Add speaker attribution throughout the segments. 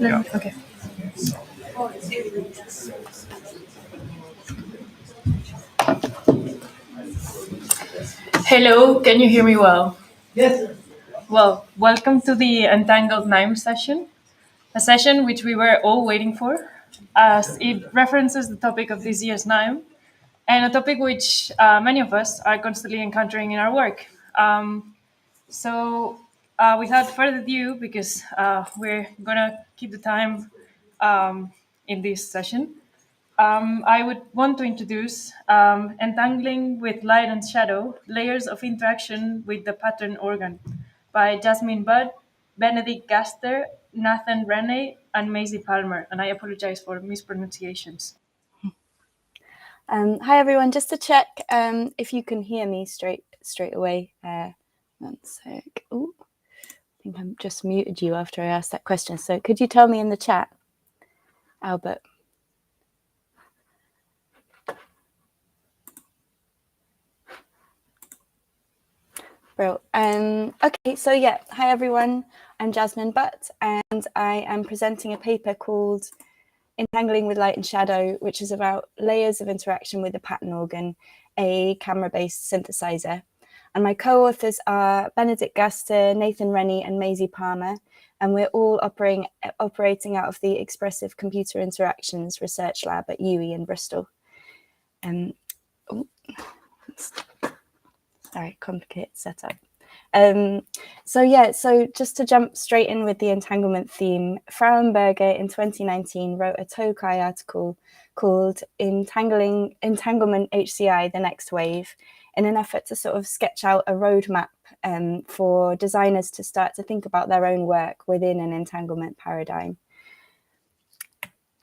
Speaker 1: Yeah. Okay. Hello, can you hear me well? Yes. Well, welcome to the Entangled NIME session, a session which we were all waiting for, as it references the topic of this year's NIME, and a topic which many of us are constantly encountering in our work. Without further ado, because we're gonna keep the time in this session, I would want to introduce Entangling with Light and Shadow, Layers of Interaction with the Pattern Organ by Jasmine Budd, Benedict Gaster, Nathan Renney, and Maisie Palmer. And I apologize for mispronunciations.
Speaker 2: Hi everyone, just to check if you can hear me straight away. One sec. Ooh, I think I just muted you after I asked that question. So could you tell me in the chat, Albert? Bro. Okay, so yeah, hi everyone. I'm Jasmine Butt, and I am presenting a paper called Entangling with Light and Shadow, which is about layers of interaction with the pattern organ, a camera-based synthesizer. And my co-authors are Benedict Gaster, Nathan Renney, and Maisie Palmer, and we're all operating out of the Expressive Computer Interactions Research Lab at UE in Bristol. Sorry, complicated setup. So just to jump straight in with the entanglement theme, Frauenberger in 2019 wrote a Tokai article called Entanglement HCI, the Next Wave, in an effort to sort of sketch out a roadmap for designers to start to think about their own work within an entanglement paradigm.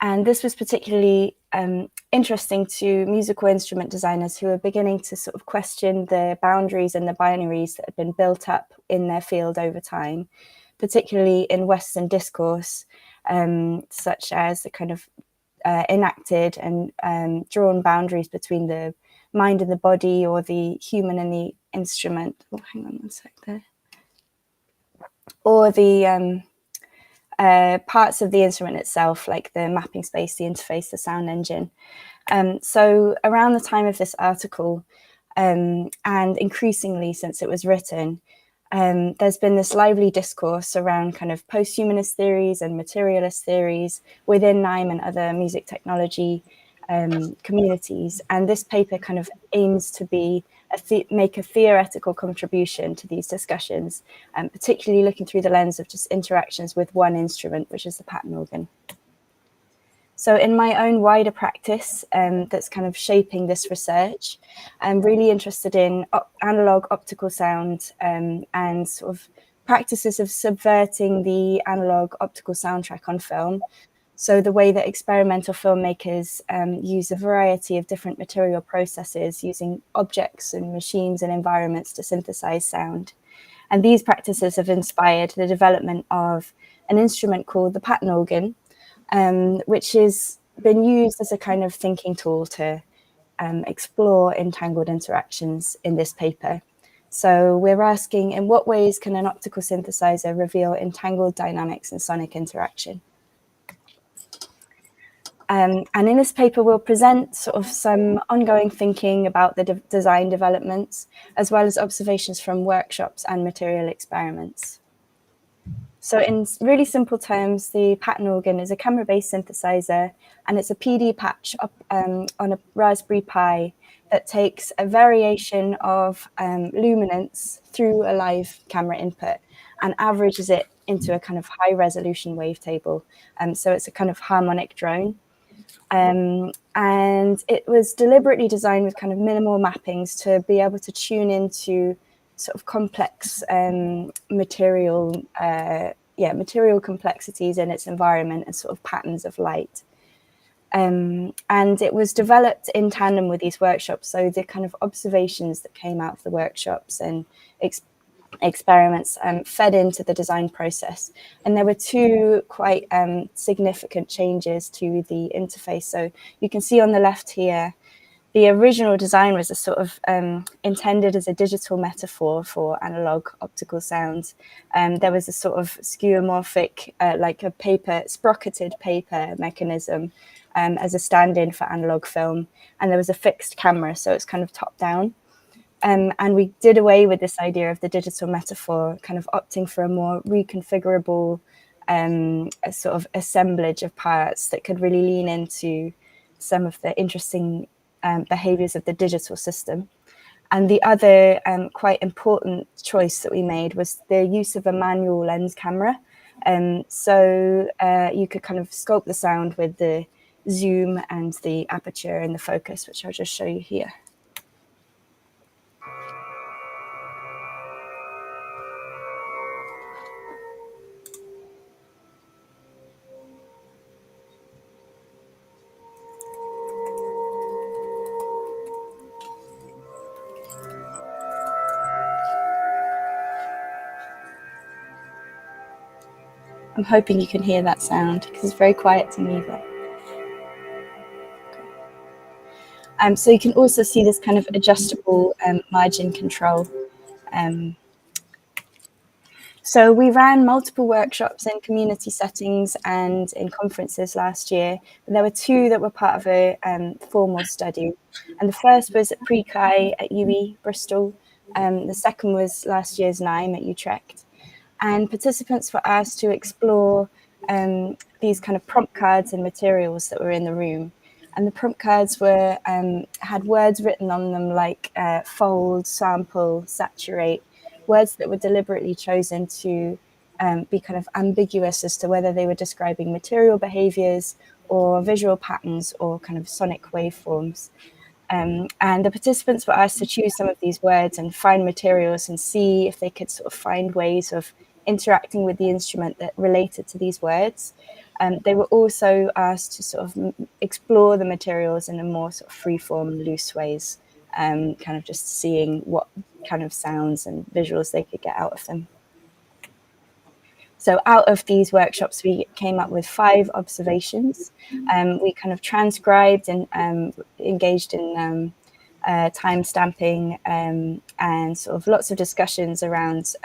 Speaker 2: And this was particularly interesting to musical instrument designers who are beginning to sort of question the boundaries and the binaries that have been built up in their field over time, particularly in Western discourse, such as the kind of enacted and drawn boundaries between the mind and the body, or the human and the instrument. Oh, hang on one sec there. Or the parts of the instrument itself, like the mapping space, the interface, the sound engine. So around the time of this article, and increasingly since it was written, there's been this lively discourse around kind of post-humanist theories and materialist theories within NIME and other music technology communities. And this paper kind of aims to be make a theoretical contribution to these discussions, particularly looking through the lens of just interactions with one instrument, which is the pattern organ. So in my own wider practice that's kind of shaping this research, I'm really interested in analog optical sound and sort of practices of subverting the analog optical soundtrack on film. So the way that experimental filmmakers use a variety of different material processes using objects and machines and environments to synthesize sound. And these practices have inspired the development of an instrument called the pattern organ, which has been used as a kind of thinking tool to explore entangled interactions in this paper. So we're asking, in what ways can an optical synthesizer reveal entangled dynamics and sonic interaction? And in this paper, we'll present sort of some ongoing thinking about the design developments, as well as observations from workshops and material experiments. So in really simple terms, the pattern organ is a camera-based synthesizer, and it's a PD patch on a Raspberry Pi that takes a variation of luminance through a live camera input and averages it into a kind of high-resolution wavetable. So it's a kind of harmonic drone. And it was deliberately designed with kind of minimal mappings to be able to tune into sort of complex material complexities in its environment and sort of patterns of light. And it was developed in tandem with these workshops. So the kind of observations that came out of the workshops and experiments fed into the design process. And there were two quite significant changes to the interface. So you can see on the left here, the original design was a sort of intended as a digital metaphor for analog optical sound. There was a sort of skeuomorphic, like a paper, sprocketed paper mechanism as a stand-in for analog film. And there was a fixed camera, so it's kind of top down. And we did away with this idea of the digital metaphor, kind of opting for a more reconfigurable a sort of assemblage of parts that could really lean into some of the interesting behaviors of the digital system. And the other quite important choice that we made was the use of a manual lens camera. So you could kind of sculpt the sound with the zoom and the aperture and the focus, which I'll just show you here. I'm hoping you can hear that sound because it's very quiet to me. But so you can also see this kind of adjustable margin control. So we ran multiple workshops in community settings and in conferences last year. But there were two that were part of a formal study. And the first was at Pre-Chi at UE, Bristol. The second was last year's NIME at Utrecht. And participants were asked to explore these kind of prompt cards and materials that were in the room. And the prompt cards were had words written on them like fold, sample, saturate, words that were deliberately chosen to be kind of ambiguous as to whether they were describing material behaviors or visual patterns or kind of sonic waveforms. And the participants were asked to choose some of these words and find materials and see if they could sort of find ways of interacting with the instrument that related to these words. They were also asked to sort of explore the materials in a more sort of free-form, loose ways, kind of just seeing what kind of sounds and visuals they could get out of them. So out of these workshops, we came up with 5 observations. We kind of transcribed and engaged in time stamping and sort of lots of discussions around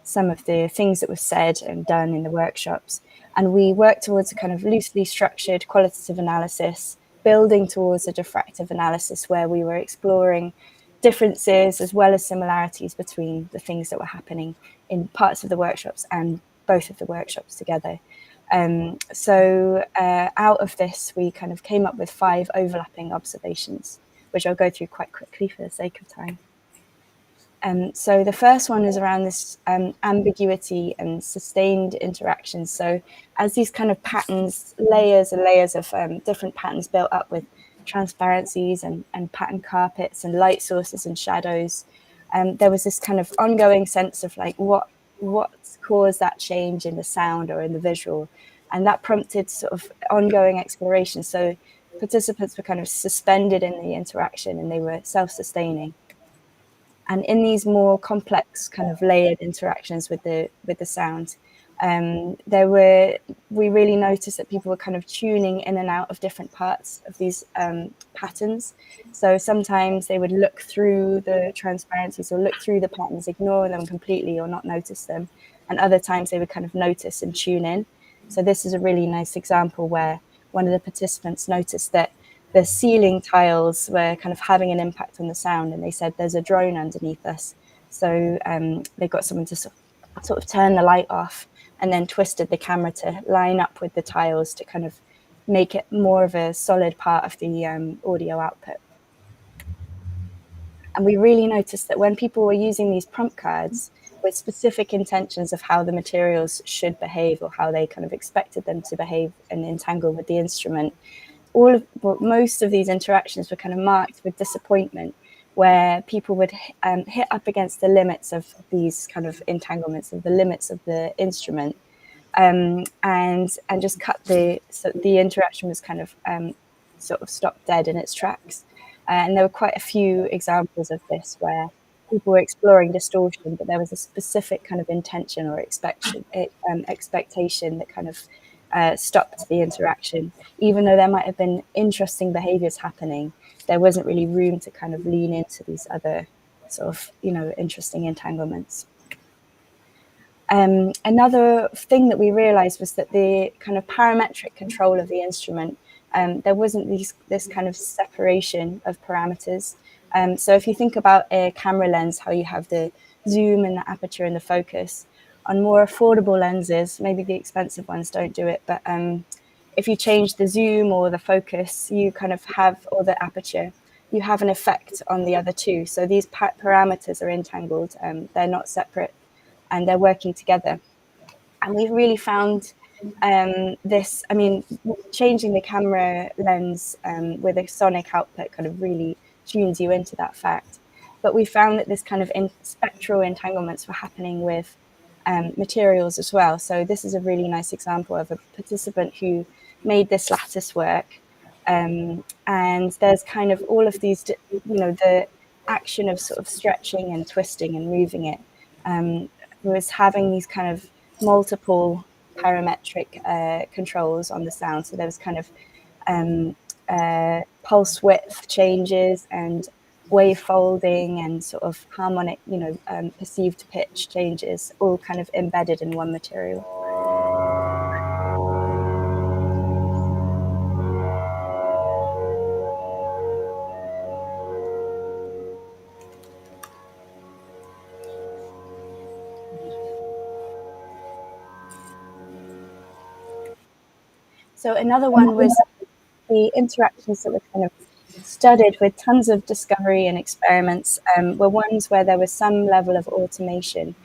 Speaker 2: some of the things that were said and done in the workshops. And we worked towards a kind of loosely structured qualitative analysis, building towards a diffractive analysis where we were exploring differences as well as similarities between the things that were happening in parts of the workshops and both of the workshops together. So out of this, we kind of came up with 5 overlapping observations, which I'll go through quite quickly for the sake of time. So the first one is around this ambiguity and sustained interactions. So as these kind of patterns, layers and layers of different patterns built up with transparencies and pattern carpets and light sources and shadows, there was this kind of ongoing sense of like what caused that change in the sound or in the visual, and that prompted sort of ongoing exploration. So participants were kind of suspended in the interaction and they were self-sustaining. And in these more complex kind of layered interactions with the sound, we really noticed that people were kind of tuning in and out of different parts of these patterns. So sometimes they would look through the transparencies or look through the patterns, ignore them completely or not notice them. And other times they would kind of notice and tune in. So this is a really nice example where one of the participants noticed that the ceiling tiles were kind of having an impact on the sound, and they said there's a drone underneath us. So they got someone to sort of turn the light off and then twisted the camera to line up with the tiles to kind of make it more of a solid part of the audio output. And we really noticed that when people were using these prompt cards with specific intentions of how the materials should behave or how they kind of expected them to behave and entangle with the instrument, most of these interactions were kind of marked with disappointment, where people would hit up against the limits of these kind of entanglements, of the limits of the instrument, and just cut so the interaction was kind of sort of stopped dead in its tracks. And there were quite a few examples of this where people were exploring distortion, but there was a specific kind of intention or expectation that kind of stopped the interaction. Even though there might have been interesting behaviors happening, there wasn't really room to kind of lean into these other sort of, interesting entanglements. Another thing that we realized was that the kind of parametric control of the instrument, there wasn't this kind of separation of parameters. So if you think about a camera lens, how you have the zoom and the aperture and the focus, on more affordable lenses, maybe the expensive ones don't do it, but if you change the zoom or the focus, you kind of have, or the aperture, you have an effect on the other two. So these parameters are entangled, they're not separate, and they're working together. And we really found this, changing the camera lens with a sonic output kind of really tunes you into that fact. But we found that this kind of spectral entanglements were happening with materials as well. So this is a really nice example of a participant who made this lattice work. And there's kind of all of these, the action of sort of stretching and twisting and moving it was having these kind of multiple parametric controls on the sound. So there was kind of pulse width changes and wave folding and sort of harmonic, perceived pitch changes, all kind of embedded in one material. So another one was the interactions that were kind of studied with tons of discovery and experiments were ones where there was some level of automation,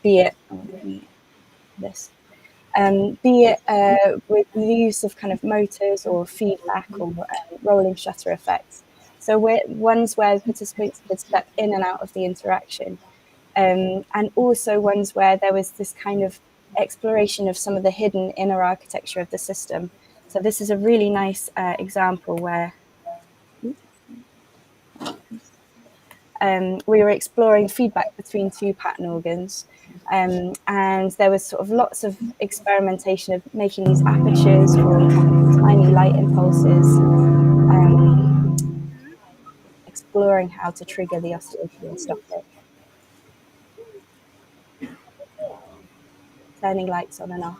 Speaker 2: be it with the use of kind of motors or feedback or rolling shutter effects. So ones where participants could step in and out of the interaction, and also ones where there was this kind of exploration of some of the hidden inner architecture of the system. So this is a really nice example where we were exploring feedback between two pattern organs. And there was sort of lots of experimentation of making these apertures for tiny light impulses, exploring how to trigger the oscillation and stop it, turning lights on and off.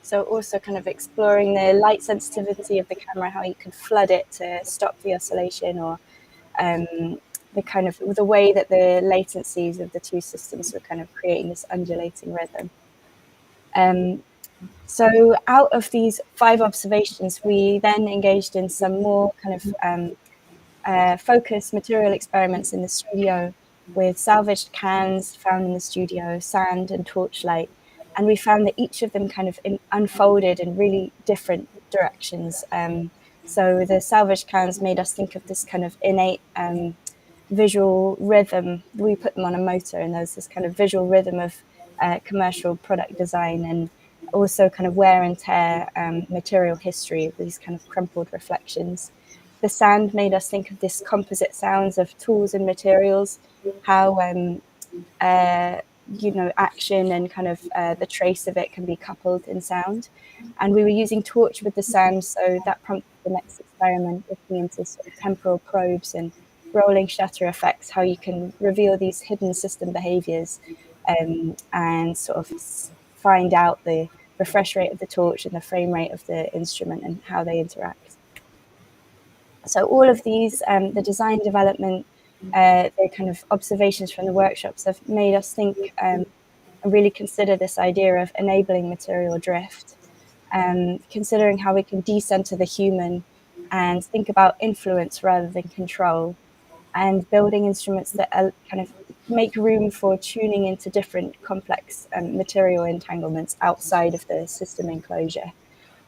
Speaker 2: So also kind of exploring the light sensitivity of the camera, how you could flood it to stop the oscillation, or the kind of the way that the latencies of the two systems were kind of creating this undulating rhythm. So out of these 5 observations, we then engaged in some more kind of focused material experiments in the studio with salvaged cans found in the studio, sand and torchlight. And we found that each of them kind of unfolded in really different directions. So the salvaged cans made us think of this kind of innate visual rhythm. We put them on a motor, and there's this kind of visual rhythm of commercial product design, and also kind of wear and tear, material history of these kind of crumpled reflections. The sand made us think of this composite sounds of tools and materials, how action and kind of the trace of it can be coupled in sound. And we were using torch with the sand, so that prompted the next experiment, looking into sort of temporal probes and rolling shutter effects, how you can reveal these hidden system behaviors and sort of find out the refresh rate of the torch and the frame rate of the instrument and how they interact. So all of these, the design development, the kind of observations from the workshops have made us think and really consider this idea of enabling material drift, considering how we can decenter the human and think about influence rather than control, and building instruments that are kind of make room for tuning into different complex material entanglements outside of the system enclosure,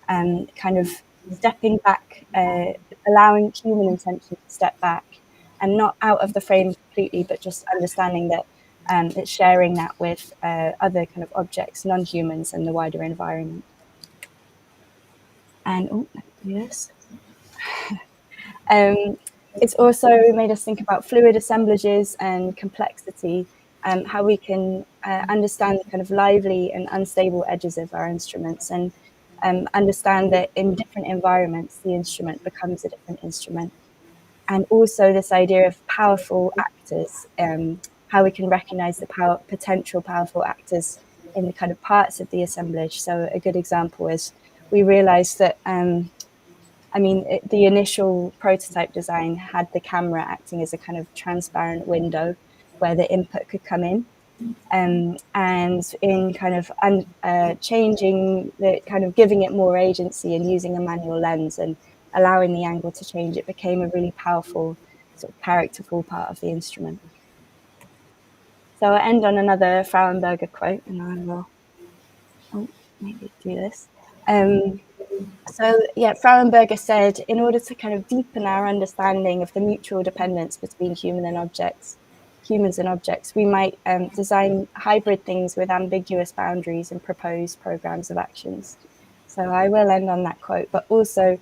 Speaker 2: and kind of stepping back, allowing human intention to step back and not out of the frame completely, but just understanding that it's sharing that with other kind of objects, non-humans, and the wider environment. And Yes. It's also made us think about fluid assemblages and complexity, how we can understand the kind of lively and unstable edges of our instruments, and understand that in different environments, the instrument becomes a different instrument. And also this idea of powerful actors, how we can recognize the potential powerful actors in the kind of parts of the assemblage. So a good example is we realized that the initial prototype design had the camera acting as a kind of transparent window where the input could come in. And in kind of changing the kind of giving it more agency and using a manual lens and allowing the angle to change, it became a really powerful sort of characterful part of the instrument. So I'll end on another Frauenberger quote, and I will maybe do this. So yeah, Frauenberger said, in order to kind of deepen our understanding of the mutual dependence between humans and objects, we might design hybrid things with ambiguous boundaries and propose programs of actions. So I will end on that quote, but also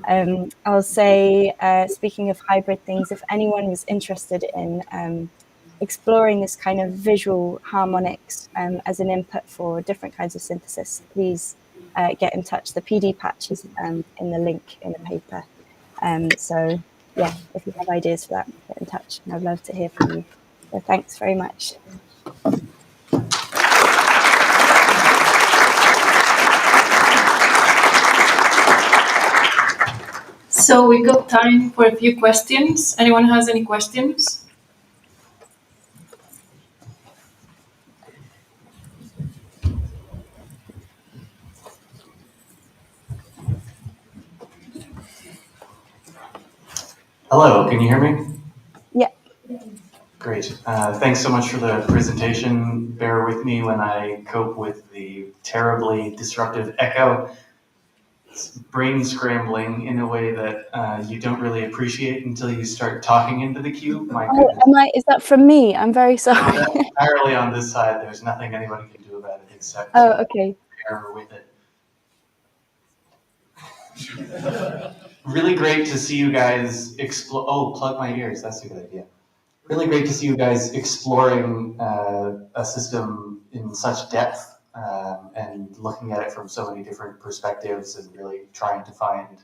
Speaker 2: I'll say, speaking of hybrid things, if anyone was interested in exploring this kind of visual harmonics as an input for different kinds of synthesis, please get in touch. The PD patch is in the link in the paper. So yeah, if you have ideas for that, get in touch, and I'd love to hear from you. So thanks very much.
Speaker 1: So we got time for a few questions. Anyone has any questions?
Speaker 3: Hello, can you hear me?
Speaker 2: Yeah.
Speaker 3: Great. Thanks so much for the presentation. Bear with me when I cope with the terribly disruptive echo. It's brain scrambling in a way that you don't really appreciate until you start talking into the cube. My goodness.
Speaker 2: Is that from me? I'm very sorry.
Speaker 3: Entirely on this side, there's nothing anybody can do about it except
Speaker 2: okay.
Speaker 3: bear with it. Really great to see you guys explore. Oh, plug my ears. That's a good idea. Really great to see you guys exploring a system in such depth and looking at it from so many different perspectives and really trying to find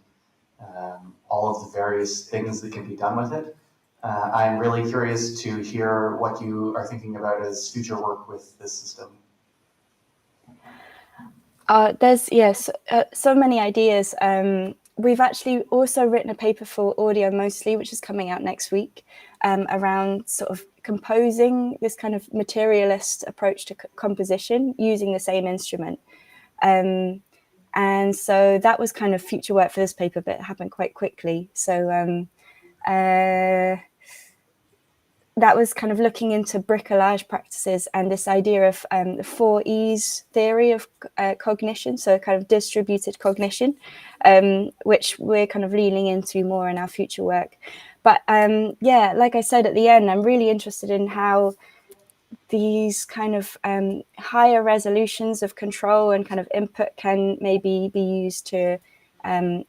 Speaker 3: all of the various things that can be done with it. I'm really curious to hear what you are thinking about as future work with this system.
Speaker 2: There's so many ideas. We've actually also written a paper for audio mostly, which is coming out next week, around sort of composing this kind of materialist approach to composition using the same instrument. And so that was kind of future work for this paper, but it happened quite quickly. So that was kind of looking into bricolage practices and this idea of the 4Es theory of cognition, so kind of distributed cognition, which we're kind of leaning into more in our future work. But yeah, like I said at the end, I'm really interested in how these kind of higher resolutions of control and kind of input can maybe be used to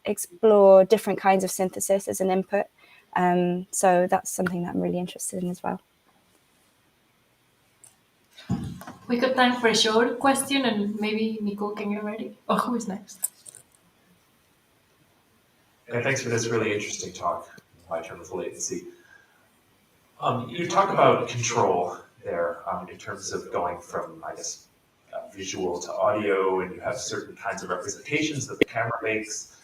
Speaker 2: explore different kinds of synthesis as an input. So that's something that I'm really interested in as well.
Speaker 1: We got time for a short question, and maybe Nicole can get ready. Oh, who is next?
Speaker 4: And thanks for this really interesting talk, My Term of Latency. You talk about control there in terms of going from, I guess, visual to audio, and you have certain kinds of representations that the camera makes,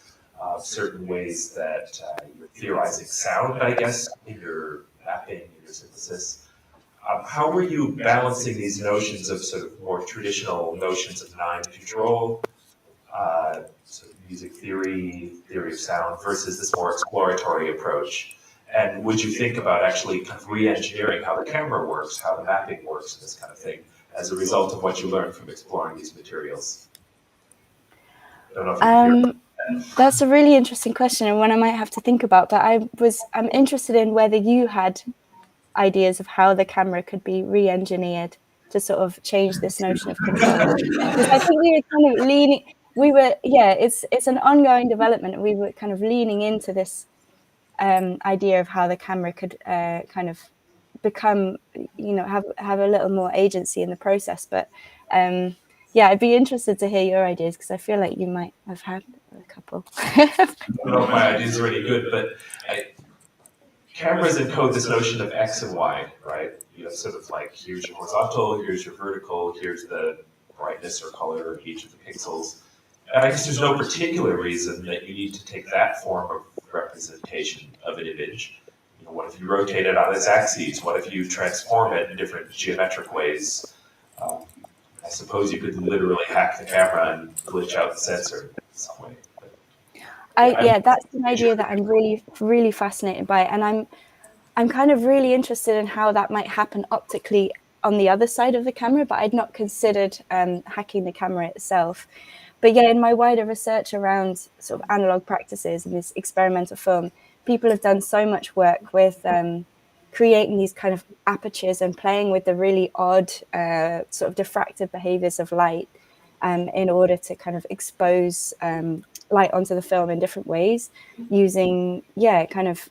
Speaker 4: certain ways that you're theorizing sound, I guess, in your mapping, in your synthesis. How were you balancing these notions of sort of more traditional notions of NIME control, sort of music theory, theory of sound, versus this more exploratory approach? And would you think about actually kind of re-engineering how the camera works, how the mapping works, this kind of thing, as a result of what you learned from exploring these materials? I don't know if you can hear.
Speaker 2: That's a really interesting question, and one I might have to think about. But I'm interested in whether you had ideas of how the camera could be re-engineered to sort of change this notion of control. Because I think we were kind of leaning. we were, yeah, it's an ongoing development. We were kind of leaning into this idea of how the camera could kind of become, have a little more agency in the process. But yeah, I'd be interested to hear your ideas, because I feel like you might have had a couple.
Speaker 4: I don't know if my ideas are any good, but cameras encode this notion of X and Y, right? You have sort of like, here's your horizontal, here's your vertical, here's the brightness or color of each of the pixels. And I guess there's no particular reason that you need to take that form of representation of an image. What if you rotate it on its axes? What if you transform it in different geometric ways? I suppose you could literally hack the camera and glitch out the sensor in some way.
Speaker 2: Yeah, that's an idea that I'm really, really fascinated by, and I'm kind of really interested in how that might happen optically on the other side of the camera, but I'd not considered hacking the camera itself. But yeah, in my wider research around sort of analog practices and this experimental film, people have done so much work with creating these kind of apertures and playing with the really odd sort of diffractive behaviors of light in order to kind of expose light onto the film in different ways, using kind of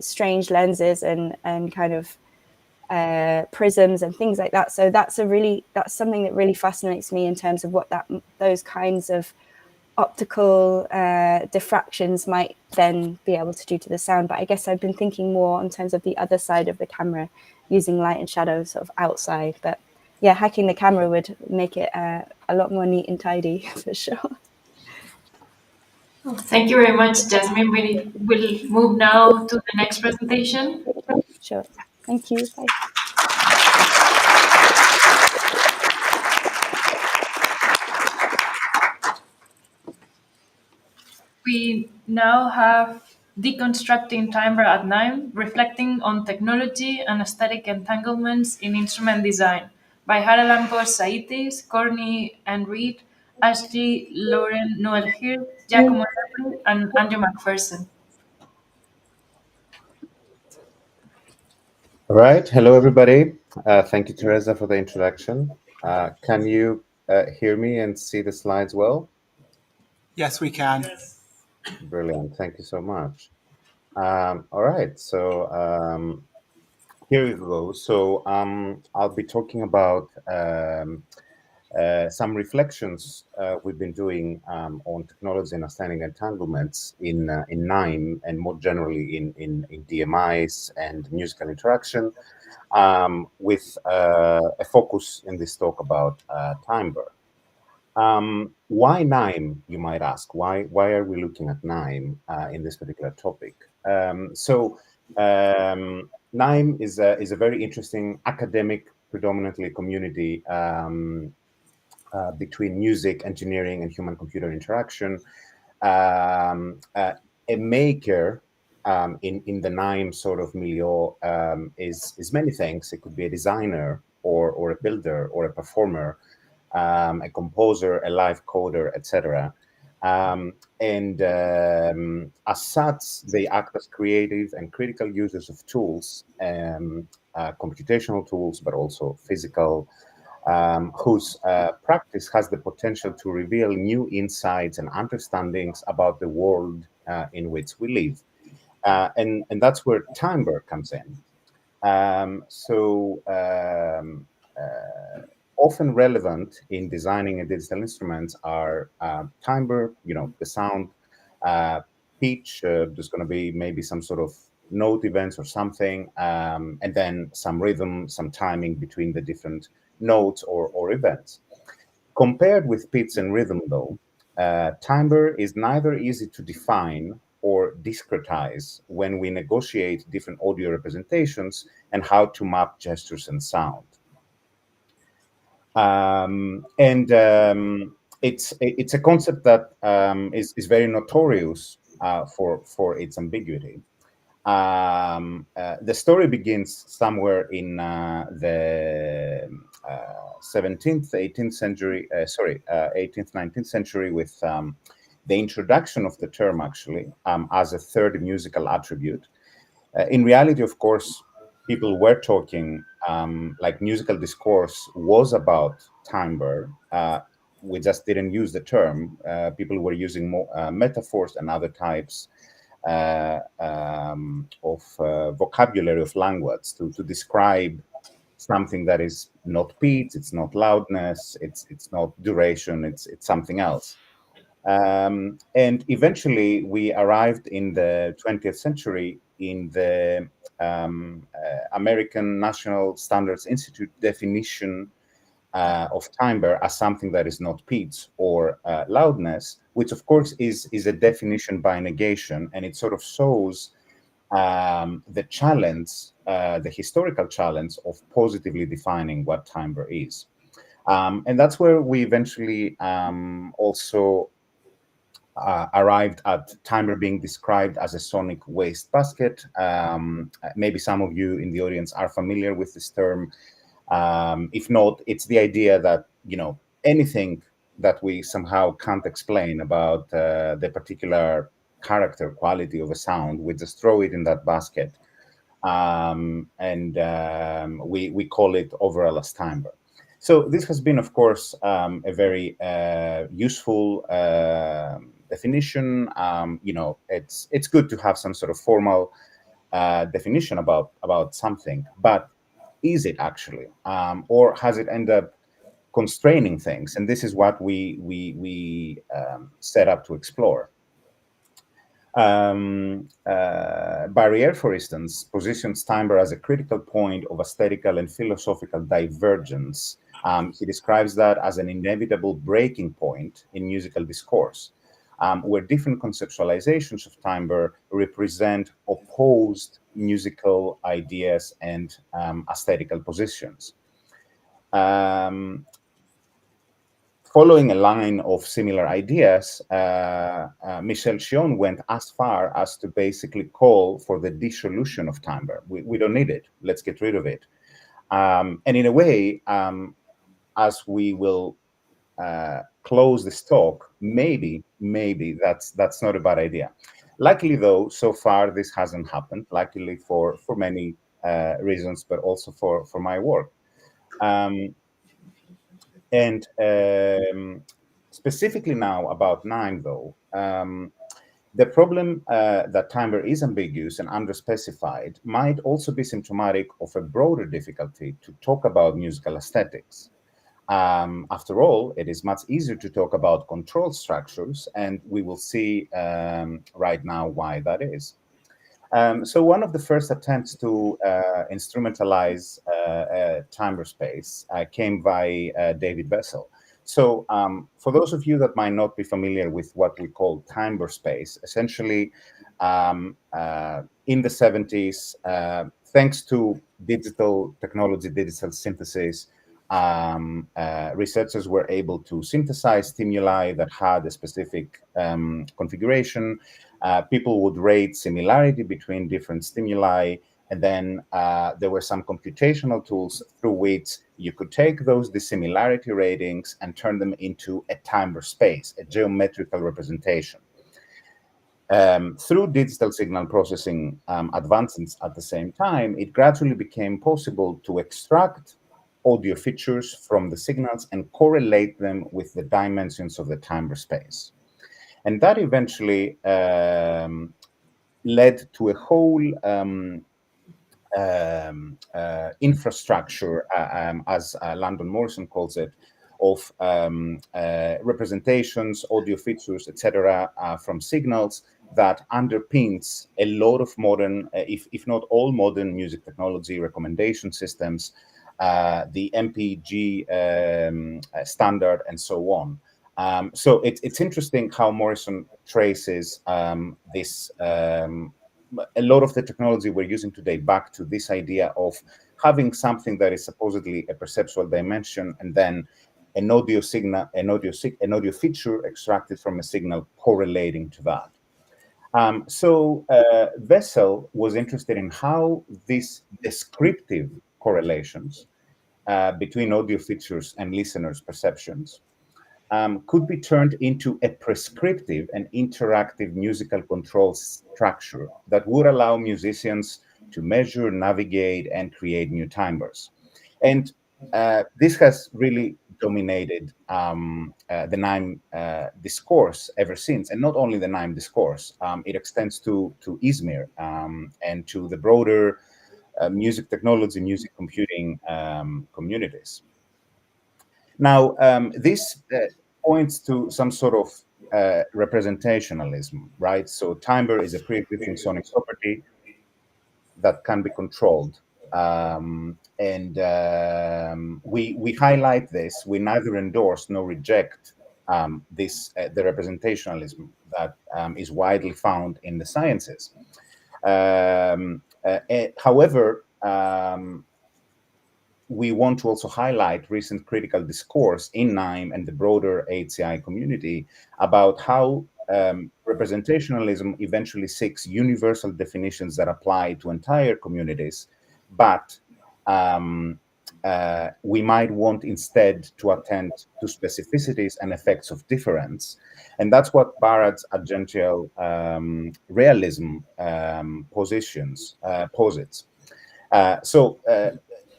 Speaker 2: strange lenses and kind of prisms and things like that. So that's something that really fascinates me in terms of what those kinds of optical diffractions might then be able to do to the sound. But I guess I've been thinking more in terms of the other side of the camera, using light and shadow sort of outside. But yeah, hacking the camera would make it a lot more neat and tidy for sure.
Speaker 1: Thank you very much, Jasmine. We will move now to the next presentation.
Speaker 2: Sure. Thank you. Bye.
Speaker 1: We now have Deconstructing Timbre at NIME, Reflecting on Technology and Aesthetic Entanglements in Instrument Design by Charalampos, Saitis, Courtney and Reed, Ashley, Laurent, Noel-Hirst, Giacomo, Lepri, and Andrew McPherson.
Speaker 5: All right. Hello, everybody. Thank you, Teresa, for the introduction. Can you hear me and see the slides well?
Speaker 6: Yes, we can.
Speaker 5: Brilliant. Thank you so much. All right. So here we go. So I'll be talking about some reflections we've been doing on technology and understanding entanglements in NIME, and more generally in DMIs and musical interaction, with a focus in this talk about timbre. Why NIME, you might ask? Why are we looking at NIME in this particular topic? NIME is a very interesting academic, predominantly community between music, engineering, and human-computer interaction. A maker in the NIME sort of milieu is many things. It could be a designer or a builder or a performer, a composer, a live coder, etc. And as such, they act as creative and critical users of tools, computational tools, but also physical, whose practice has the potential to reveal new insights and understandings about the world in which we live. And that's where timbre comes in. Often relevant in designing a digital instruments are timbre, the sound, pitch, there's going to be maybe some sort of note events or something, and then some rhythm, some timing between the different notes or events. Compared with pitch and rhythm, though, timbre is neither easy to define or discretize when we negotiate different audio representations and how to map gestures and sound. It's a concept that is very notorious for its ambiguity. The story begins somewhere in the 17th, 18th century, 18th, 19th century, with the introduction of the term, actually, as a third musical attribute. In reality, of course, people were talking, like musical discourse was about timbre, we just didn't use the term. People were using more metaphors and other types of vocabulary of language to describe something that is not pitch, it's not loudness, it's not duration, it's something else. And eventually we arrived in the 20th century in the American National Standards Institute definition of timbre as something that is not pitch or loudness, which of course is a definition by negation, and it sort of shows the challenge, the historical challenge of positively defining what timbre is. And that's where we eventually also arrived at timbre being described as a sonic waste basket. Maybe some of you in the audience are familiar with this term. If not, it's the idea that, you know, anything that we somehow can't explain about the particular character quality of a sound, we just throw it in that basket. We call it overall as timbre. So this has been, of course, a very useful definition. You know, it's good to have some sort of formal definition about something, but is it actually, or has it ended up constraining things? And this is what we set up to explore. Barriere, for instance, positions timbre as a critical point of aesthetical and philosophical divergence. He describes that as an inevitable breaking point in musical discourse, where different conceptualizations of timbre represent opposed musical ideas and aesthetical positions. Following a line of similar ideas, Michel Chion went as far as to basically call for the dissolution of timbre. We don't need it. Let's get rid of it. And in a way, as we will close this talk, maybe that's not a bad idea. Luckily, though, so far this hasn't happened. Luckily for many reasons, but also for my work. And specifically now about NIME, though, the problem that timbre is ambiguous and underspecified might also be symptomatic of a broader difficulty to talk about musical aesthetics. After all, it is much easier to talk about control structures, and we will see right now why that is. So one of the first attempts to instrumentalize timbre space came by David Bessel. So for those of you that might not be familiar with what we call timbre space, essentially in the 70s, thanks to digital technology, digital synthesis, researchers were able to synthesize stimuli that had a specific configuration. People would rate similarity between different stimuli, and then there were some computational tools through which you could take those dissimilarity ratings and turn them into a timbre space, a geometrical representation. Through digital signal processing advances at the same time, it gradually became possible to extract audio features from the signals and correlate them with the dimensions of the timbre space. And that eventually led to a whole infrastructure, as Landon Morrison calls it, of representations, audio features, etc., from signals that underpins a lot of modern, if not all modern music technology recommendation systems, the MPG standard, and so on. So it's interesting how Morrison traces this, a lot of the technology we're using today back to this idea of having something that is supposedly a perceptual dimension, and then an audio signal, an audio feature extracted from a signal correlating to that. So Bessel was interested in how these descriptive correlations between audio features and listeners' perceptions could be turned into a prescriptive and interactive musical control structure that would allow musicians to measure, navigate, and create new timbres. And this has really dominated the NIME discourse ever since, and not only the NIME discourse. It extends to Izmir and to the broader music technology, music computing communities. Now, this points to some sort of representationalism, right? So timbre is a pre-existing sonic property that can be controlled. We highlight this. We neither endorse nor reject this the representationalism that is widely found in the sciences. However, we want to also highlight recent critical discourse in NIME and the broader HCI community about how representationalism eventually seeks universal definitions that apply to entire communities, but we might want instead to attend to specificities and effects of difference. And that's what Barrett's agential realism posits.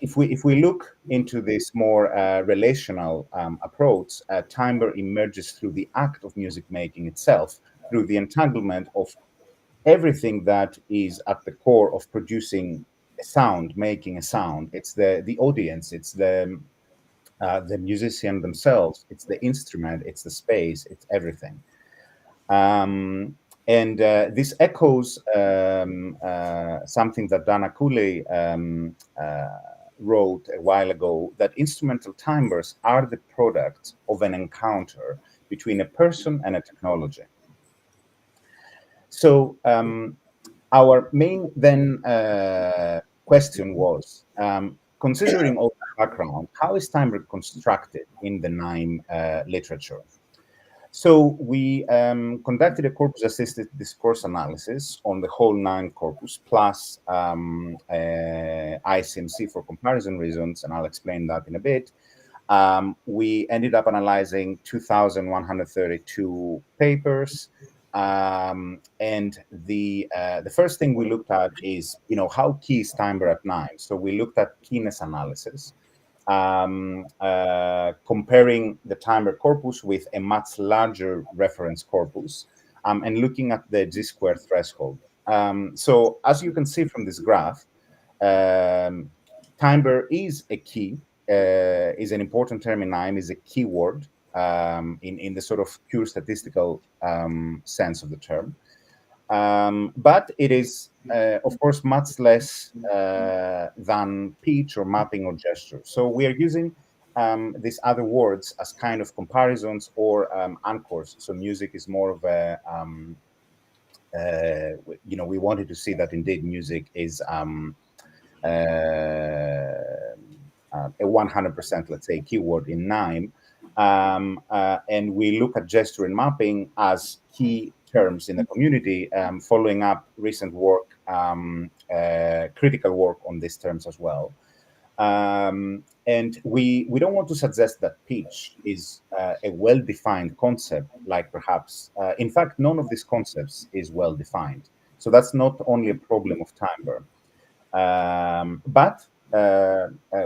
Speaker 5: If we look into this more relational approach, timbre emerges through the act of music making itself, through the entanglement of everything that is at the core of producing a sound, making a sound. It's the audience, it's the musician themselves, it's the instrument, it's the space, it's everything. This echoes something that Dana Cooley wrote a while ago, that instrumental timbres are the product of an encounter between a person and a technology. So our main then question was, considering all the background, how is timbre constructed in the NIME literature? So we conducted a corpus-assisted discourse analysis on the whole NIME corpus, plus ICMC for comparison reasons, and I'll explain that in a bit. We ended up analyzing 2,132 papers, and the first thing we looked at is, how key is timbre at NIME? So we looked at keyness analysis, comparing the timbre corpus with a much larger reference corpus, and looking at the G-square threshold. So as you can see from this graph, timbre is a key, is an important term in NIME, is a keyword in the sort of pure statistical sense of the term. But it is, of course, much less than pitch or mapping or gesture. So we are using these other words as kind of comparisons or anchors. So music is more of a, we wanted to see that indeed music is a 100%, let's say, keyword in NIME. And we look at gesture and mapping as key terms in the community, following up recent work, critical work on these terms as well. And we don't want to suggest that pitch is a well-defined concept, like perhaps, in fact, none of these concepts is well-defined. So that's not only a problem of timbre. But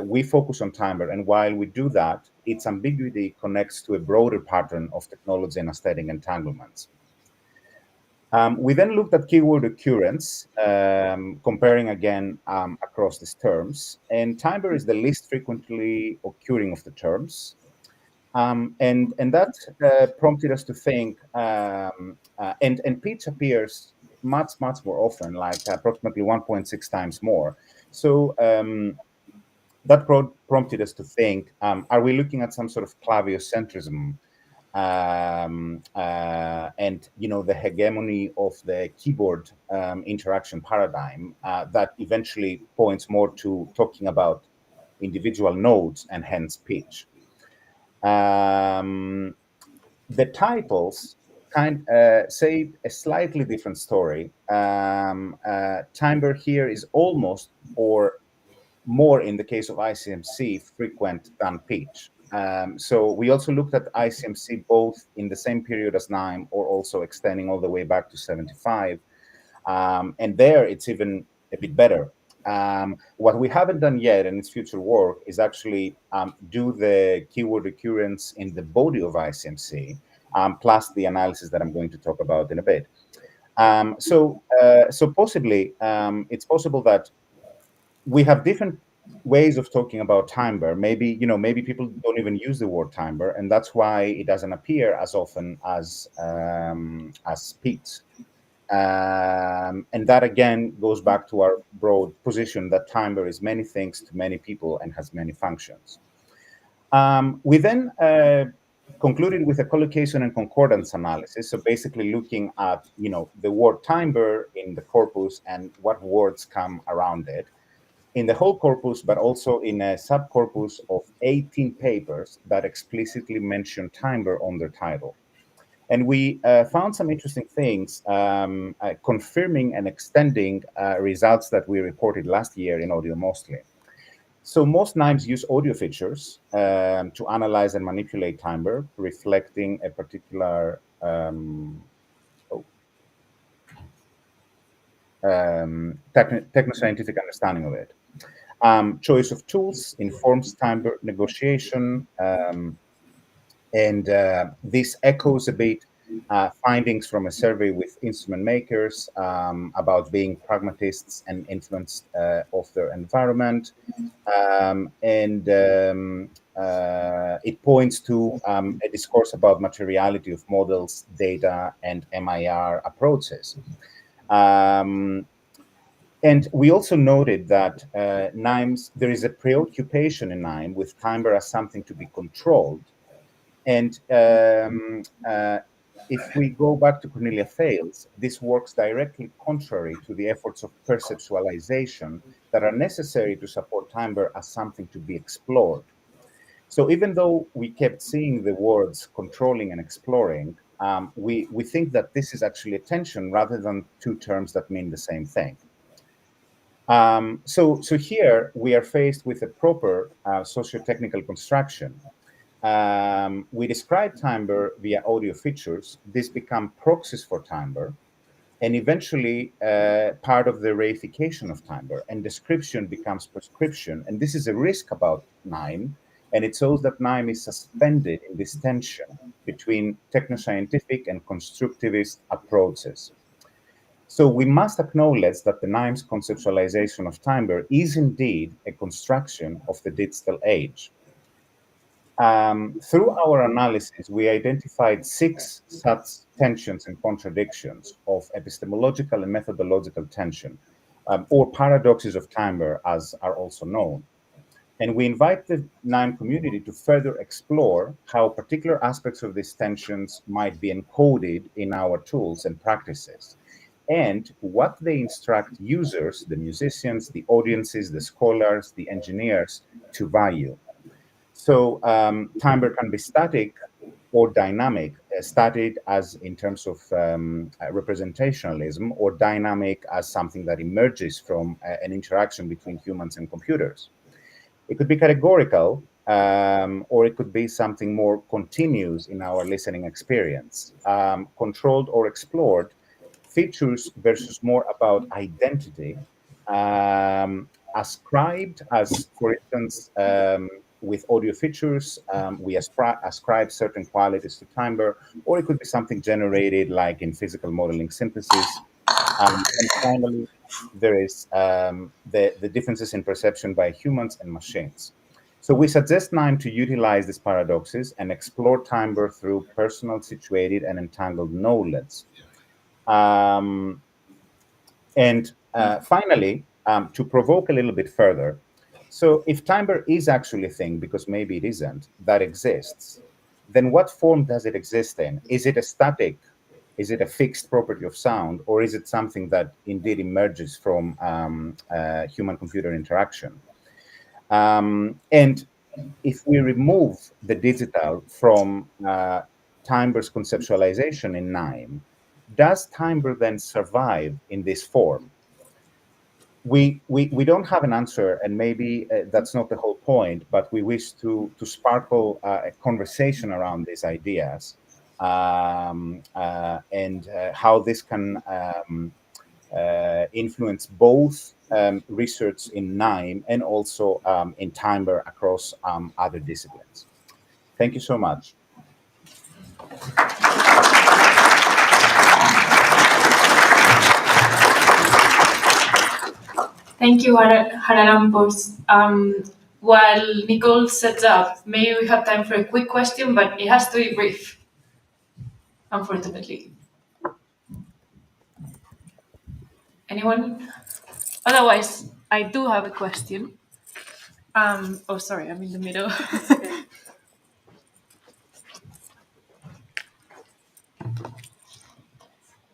Speaker 5: we focus on timbre, and while we do that, its ambiguity connects to a broader pattern of technology and aesthetic entanglements. We then looked at keyword occurrence, comparing again across these terms, and timbre is the least frequently occurring of the terms. And that prompted us to think, and pitch appears much more often, like approximately 1.6 times more. So that prompted us to think, are we looking at some sort of claviocentrism, and the hegemony of the keyboard interaction paradigm that eventually points more to talking about individual notes and hence pitch. The titles say a slightly different story. Timbre here is almost, or more in the case of ICMC, frequent than pitch. So we also looked at ICMC both in the same period as NIME or also extending all the way back to 75. And there it's even a bit better. What we haven't done yet, and it's future work, is actually do the keyword recurrence in the body of ICMC, plus the analysis that I'm going to talk about in a bit. So possibly, it's possible that we have different ways of talking about timbre. Maybe, maybe people don't even use the word timbre, and that's why it doesn't appear as often as pitch. And that again goes back to our broad position that timbre is many things to many people and has many functions. We then concluded with a collocation and concordance analysis. So basically looking at, the word timbre in the corpus and what words come around it in the whole corpus, but also in a subcorpus of 18 papers that explicitly mention timbre on their title. And we found some interesting things, confirming and extending results that we reported last year in audio mostly. So most NIMEs use audio features to analyze and manipulate timbre, reflecting a particular techno-scientific understanding of it. Choice of tools informs timbre negotiation, and this echoes a bit findings from a survey with instrument makers about being pragmatists and influenced of their environment. It points to a discourse about materiality of models, data, and MIR approaches. And we also noted that NIMEs, there is a preoccupation in NIME with timbre as something to be controlled. And if we go back to Cornelia Thales, this works directly contrary to the efforts of perceptualization that are necessary to support timbre as something to be explored. So even though we kept seeing the words controlling and exploring, we think that this is actually a tension rather than two terms that mean the same thing. So here we are faced with a proper socio-technical construction. We describe timbre via audio features. These become proxies for timbre, and eventually part of the reification of timbre, and description becomes prescription. And this is a risk about NIME, and it shows that NIME is suspended in this tension between techno-scientific and constructivist approaches. So we must acknowledge that the NIME's conceptualization of timbre is indeed a construction of the digital age. Through our analysis, we identified 6 such tensions and contradictions of epistemological and methodological tension, or paradoxes of timbre, as are also known. And we invite the NIME community to further explore how particular aspects of these tensions might be encoded in our tools and practices, and what they instruct users, the musicians, the audiences, the scholars, the engineers, to value. So timbre can be static or dynamic, static as in terms of representationalism, or dynamic as something that emerges from an interaction between humans and computers. It could be categorical, or it could be something more continuous in our listening experience. Controlled or explored features versus more about identity, ascribed as, for instance, with audio features, we ascribe certain qualities to timbre, or it could be something generated like in physical modeling synthesis. And finally, there is the differences in perception by humans and machines. So we suggest NIME to utilize these paradoxes and explore timbre through personal, situated, and entangled knowledge. Finally, to provoke a little bit further, so if timbre is actually a thing, because maybe it isn't, that exists, then what form does it exist in? Is it a static? Is it a fixed property of sound? Or is it something that indeed emerges from human-computer interaction? And if we remove the digital from timbre's conceptualization in NIME, does timbre then survive in this form? We don't have an answer, and maybe that's not the whole point, but we wish to sparkle a conversation around these ideas, and how this can influence both research in NIME and also in Timbre across other disciplines. Thank you so much.
Speaker 1: Thank you, Charalampos. While Nicole sets up, maybe we have time for a quick question, but it has to be brief, unfortunately. Anyone? Otherwise, I do have a question. Oh, sorry, I'm in the middle.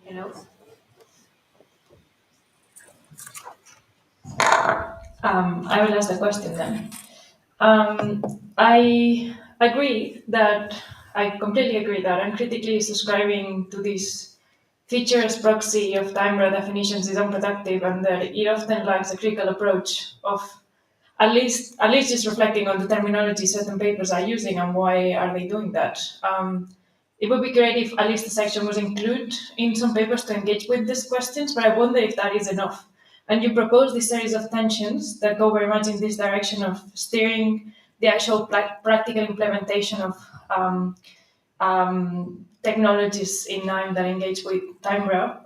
Speaker 1: Hello? I will ask the question then. I completely agree that uncritically subscribing to this features proxy of Timbre definitions is unproductive, and that it often lacks a critical approach of at least just reflecting on the terminology certain papers are using and why are they doing that. It would be great if at least a section was included in some papers to engage with these questions, but I wonder if that is enough. And you propose this series of tensions that go very much in this direction of steering the actual practical implementation of technologies in NIME that engage with Timbre.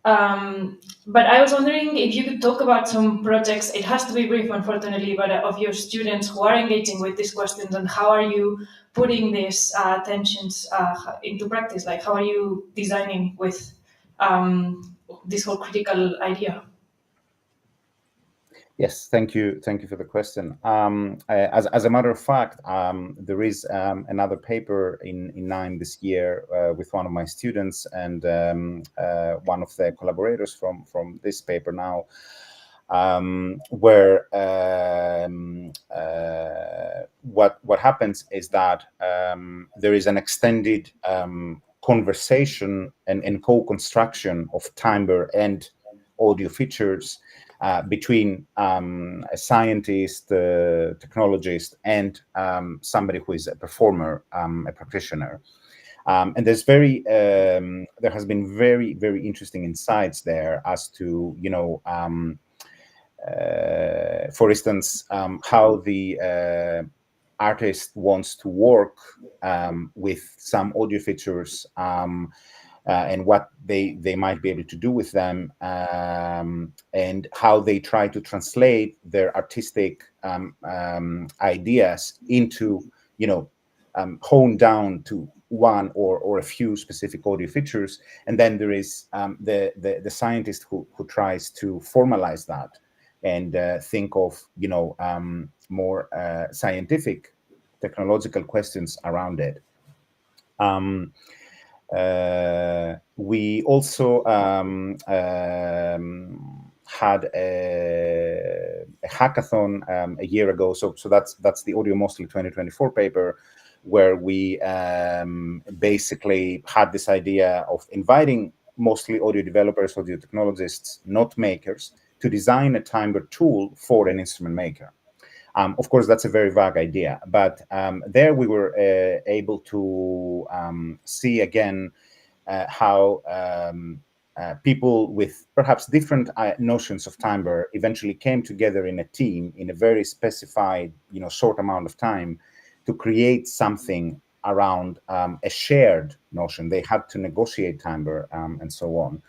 Speaker 1: But I was wondering if you could talk about some projects. It has to be brief, unfortunately, but of your students who are engaging with these questions, and how are you putting these tensions into practice? Like, how are you designing with this whole critical idea?
Speaker 5: Yes, thank you for the question. As a matter of fact, there is another paper in NIME this year with one of my students and one of the collaborators from this paper now, where what happens is that there is an extended conversation and co-construction of timbre and audio features between a scientist, a technologist, and somebody who is a performer, a practitioner. And there has been very, very interesting insights there as to, for instance, how the artist wants to work with some audio features and what they might be able to do with them, and how they try to translate their artistic ideas into, honed down to one or a few specific audio features. And then there is the scientist who tries to formalize that and think of, more scientific, technological questions around it. We also had a hackathon a year ago. So that's the Audio Mostly 2024 paper, where we basically had this idea of inviting mostly audio developers, audio technologists, not makers, to design a timbre tool for an instrument maker. Of course, that's a very vague idea, but there we were able to see again how people with perhaps different notions of timbre eventually came together in a team in a very specified, short amount of time to create something around a shared notion. They had to negotiate timbre and so on.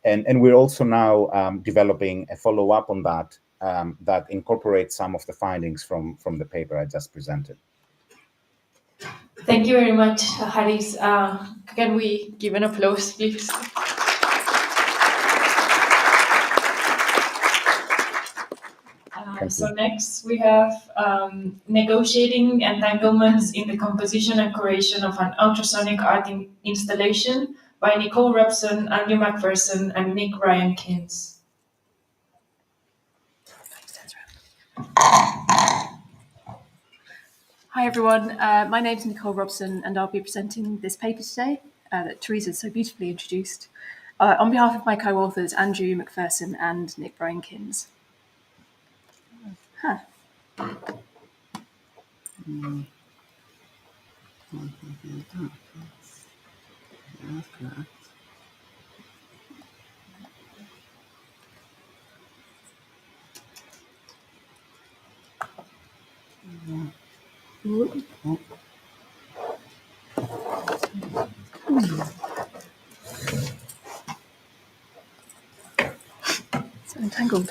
Speaker 5: And we're also now developing a follow-up on that that incorporates some of the findings from the paper I just presented.
Speaker 1: Thank you very much, Haris. Can we give an applause, please? So next we have negotiating entanglements in the composition and curation of an ultrasonic art installation by Nicole, Robson, Andrew McPherson, and Nick Bryan-Kinns.
Speaker 7: Hi everyone, my name is Nicole Robson and I'll be presenting this paper today that Teresa so beautifully introduced on behalf of my co-authors Andrew McPherson and Nick Bryan-Kinns. Huh. So entangled.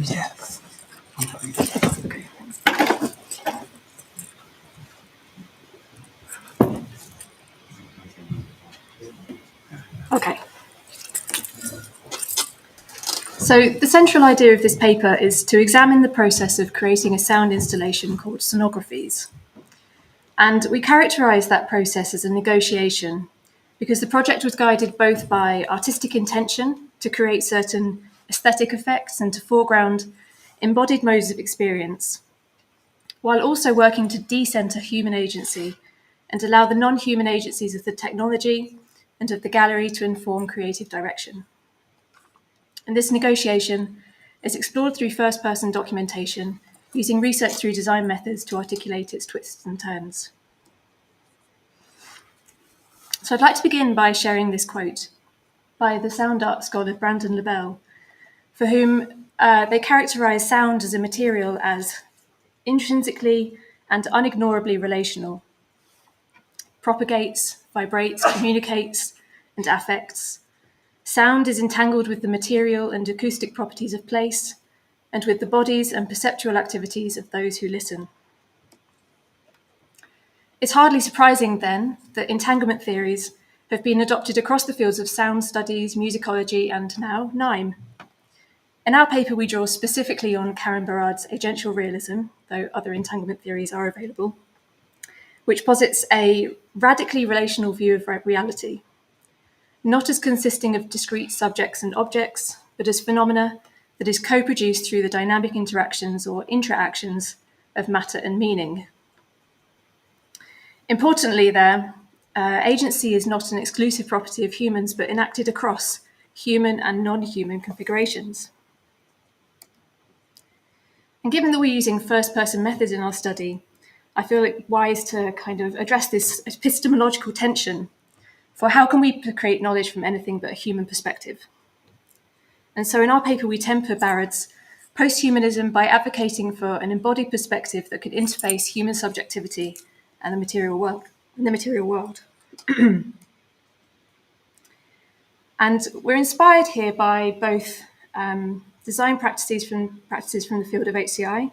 Speaker 6: Yes.
Speaker 7: Okay. So the central idea of this paper is to examine the process of creating a sound installation called sonographies. And we characterise that process as a negotiation because the project was guided both by artistic intention to create certain aesthetic effects and to foreground embodied modes of experience, while also working to decenter human agency and allow the non-human agencies of the technology and of the gallery to inform creative direction. And this negotiation is explored through first-person documentation, using research through design methods to articulate its twists and turns. So I'd like to begin by sharing this quote by the sound art scholar Brandon Lebel, for whom they characterise sound as a material as intrinsically and unignorably relational, propagates, vibrates, communicates, and affects. Sound is entangled with the material and acoustic properties of place, and with the bodies and perceptual activities of those who listen. It's hardly surprising, then, that entanglement theories have been adopted across the fields of sound studies, musicology, and now NIME. In our paper, we draw specifically on Karen Barrad's agential realism, though other entanglement theories are available, which posits a radically relational view of reality, not as consisting of discrete subjects and objects, but as phenomena that is co-produced through the dynamic interactions or interactions of matter and meaning. Importantly there, agency is not an exclusive property of humans, but enacted across human and non-human configurations. And given that we're using first-person methods in our study, I feel it wise to kind of address this epistemological tension for how can we create knowledge from anything but a human perspective. And so in our paper, we temper Barrad's post-humanism by advocating for an embodied perspective that could interface human subjectivity and the material world. And we're inspired here by both design practices from the field of HCI,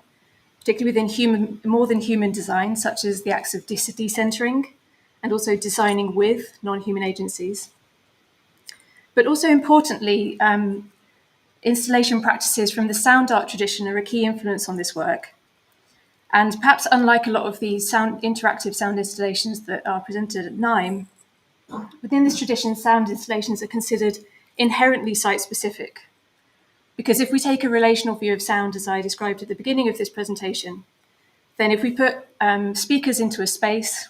Speaker 7: particularly within more than human design, such as the acts of decentering and also designing with non-human agencies. But also importantly, installation practices from the sound art tradition are a key influence on this work. And perhaps unlike a lot of the interactive sound installations that are presented at NIME, within this tradition, sound installations are considered inherently site-specific. Because if we take a relational view of sound, as I described at the beginning of this presentation, then if we put speakers into a space,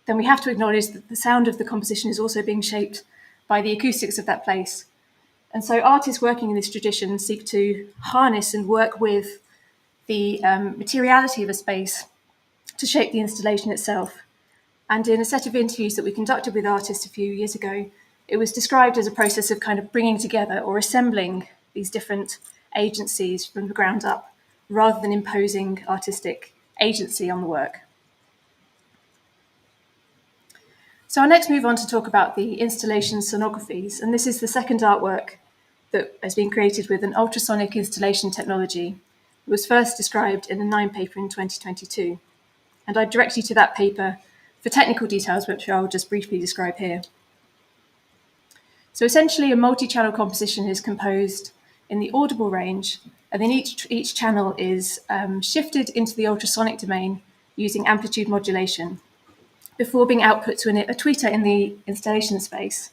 Speaker 7: then we have to acknowledge that the sound of the composition is also being shaped by the acoustics of that place. And so artists working in this tradition seek to harness and work with the materiality of a space to shape the installation itself. And in a set of interviews that we conducted with artists a few years ago, it was described as a process of kind of bringing together or assembling these different agencies from the ground up, rather than imposing artistic agency on the work. So I'll next move on to talk about the installation sonographies, and this is the second artwork that has been created with an ultrasonic installation technology. It was first described in a NIME paper in 2022. And I direct you to that paper for technical details, which I'll just briefly describe here. So essentially, a multi-channel composition is composed in the audible range, and then each channel is shifted into the ultrasonic domain using amplitude modulation before being output to a tweeter in the installation space.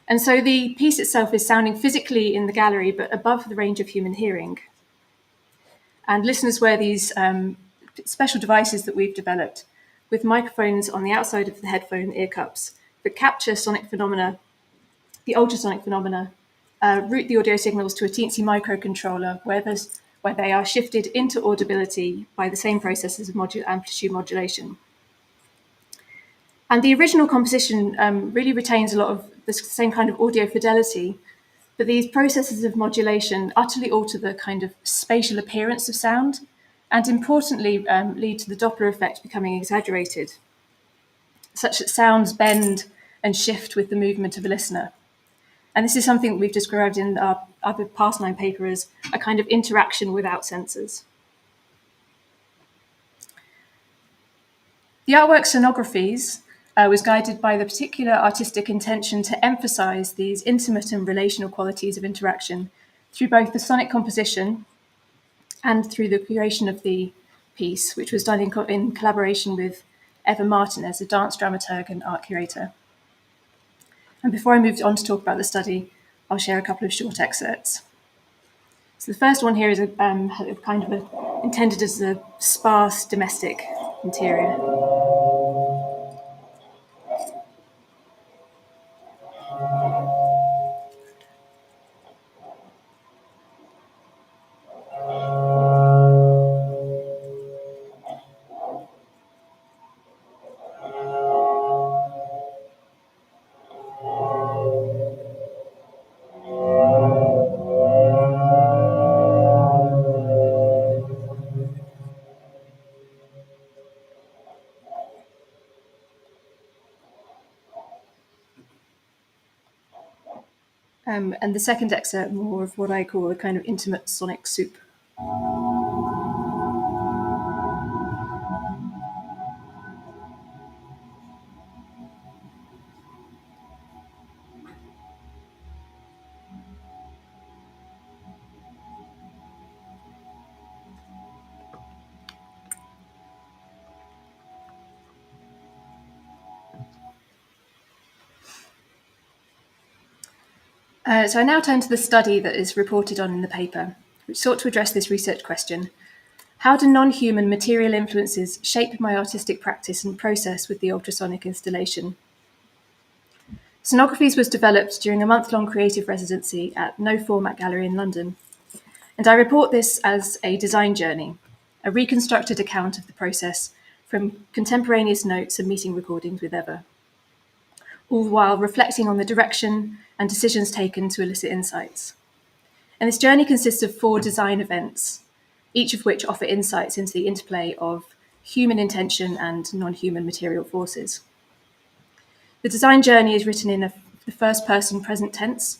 Speaker 7: And so the piece itself is sounding physically in the gallery, but above the range of human hearing. And listeners wear these special devices that we've developed, with microphones on the outside of the headphone ear cups that capture sonic phenomena, the ultrasonic phenomena, route the audio signals to a teensy microcontroller where they are shifted into audibility by the same processes of amplitude modulation. And the original composition really retains a lot of the same kind of audio fidelity, but these processes of modulation utterly alter the kind of spatial appearance of sound, and importantly lead to the Doppler effect becoming exaggerated, such that sounds bend and shift with the movement of a listener. And this is something that we've described in our other past NIME paper as a kind of interaction without sensors. The artwork Sonographies was guided by the particular artistic intention to emphasize these intimate and relational qualities of interaction through both the sonic composition and through the curation of the piece, which was done in collaboration with Eva Martinez, a dance dramaturg and art curator. And before I move on to talk about the study, I'll share a couple of short excerpts. So the first one here is intended as a sparse domestic interior. And the second excerpt, more of what I call a kind of intimate sonic soup. So I now turn to the study that is reported on in the paper, which sought to address this research question. How do non-human material influences shape my artistic practice and process with the ultrasonic installation? Sonographies was developed during a month-long creative residency at No Format Gallery in London, and I report this as a design journey, a reconstructed account of the process from contemporaneous notes and meeting recordings with Eva, all while reflecting on the direction and decisions taken to elicit insights. And this journey consists of 4 design events, each of which offer insights into the interplay of human intention and non-human material forces. The design journey is written in the first person present tense,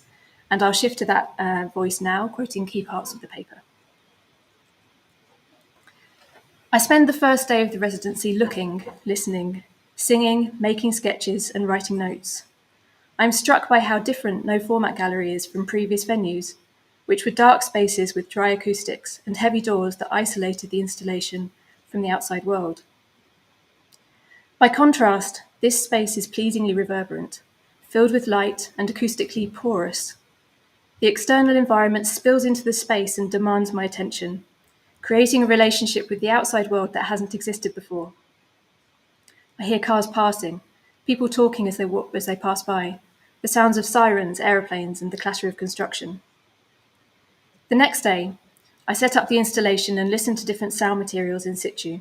Speaker 7: and I'll shift to that voice now, quoting key parts of the paper. I spend the first day of the residency looking, listening, singing, making sketches, and writing notes. I'm struck by how different No Format Gallery is from previous venues, which were dark spaces with dry acoustics and heavy doors that isolated the installation from the outside world. By contrast, this space is pleasingly reverberant, filled with light and acoustically porous. The external environment spills into the space and demands my attention, creating a relationship with the outside world that hasn't existed before. I hear cars passing, people talking as they pass by, the sounds of sirens, aeroplanes, and the clatter of construction. The next day, I set up the installation and listened to different sound materials in situ,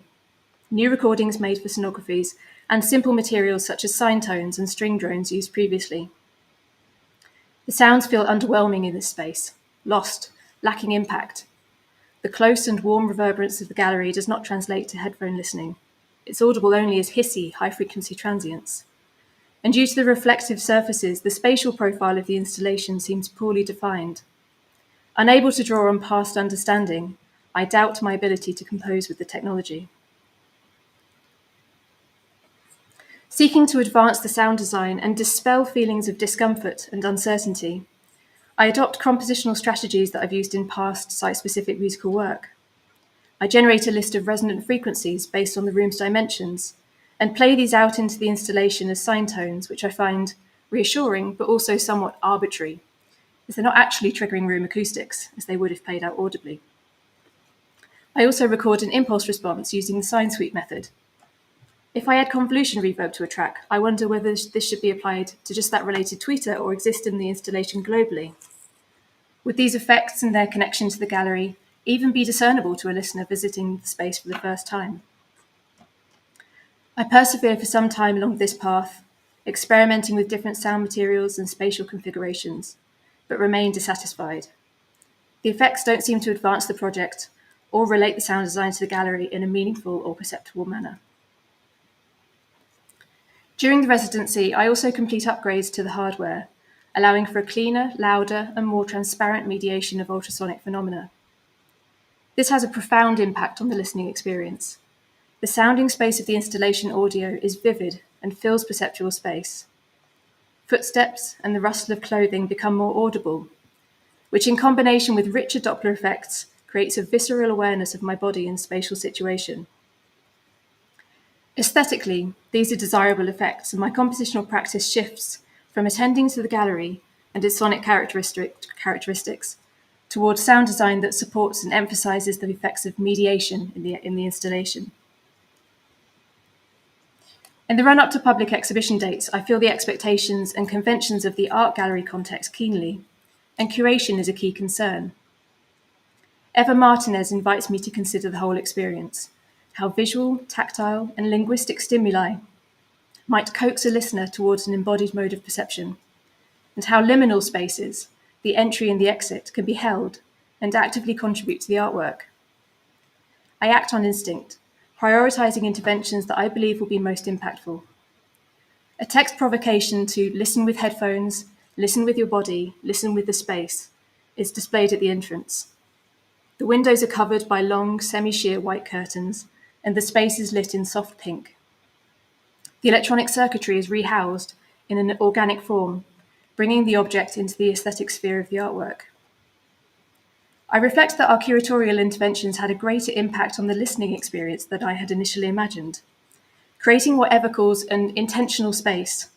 Speaker 7: new recordings made for sonographies, and simple materials such as sine tones and string drones used previously. The sounds feel underwhelming in this space, lost, lacking impact. The close and warm reverberance of the gallery does not translate to headphone listening. It's audible only as hissy, high-frequency transients. And due to the reflective surfaces, the spatial profile of the installation seems poorly defined. Unable to draw on past understanding, I doubt my ability to compose with the technology. Seeking to advance the sound design and dispel feelings of discomfort and uncertainty, I adopt compositional strategies that I've used in past site-specific musical work. I generate a list of resonant frequencies based on the room's dimensions and play these out into the installation as sine tones, which I find reassuring but also somewhat arbitrary, as they're not actually triggering room acoustics, as they would if played out audibly. I also record an impulse response using the sine sweep method. If I add convolution reverb to a track, I wonder whether this should be applied to just that related tweeter or exist in the installation globally. Would these effects and their connection to the gallery even be discernible to a listener visiting the space for the first time? I persevered for some time along this path, experimenting with different sound materials and spatial configurations, but remained dissatisfied. The effects don't seem to advance the project or relate the sound design to the gallery in a meaningful or perceptible manner. During the residency, I also complete upgrades to the hardware, allowing for a cleaner, louder, and more transparent mediation of ultrasonic phenomena. This has a profound impact on the listening experience. The sounding space of the installation audio is vivid and fills perceptual space. Footsteps and the rustle of clothing become more audible, which in combination with richer Doppler effects creates a visceral awareness of my body and spatial situation. Aesthetically, these are desirable effects, and my compositional practice shifts from attending to the gallery and its sonic characteristics towards sound design that supports and emphasizes the effects of mediation in the installation. In the run-up to public exhibition dates, I feel the expectations and conventions of the art gallery context keenly, and curation is a key concern. Eva Martinez invites me to consider the whole experience, how visual, tactile, and linguistic stimuli might coax a listener towards an embodied mode of perception, and how liminal spaces, the entry and the exit, can be held and actively contribute to the artwork. I act on instinct, prioritizing interventions that I believe will be most impactful. A text provocation to listen with headphones, listen with your body, listen with the space is displayed at the entrance. The windows are covered by long, semi-sheer white curtains, and the space is lit in soft pink. The electronic circuitry is rehoused in an organic form, bringing the object into the aesthetic sphere of the artwork. I reflect that our curatorial interventions had a greater impact on the listening experience than I had initially imagined, creating what Eva calls an intentional space,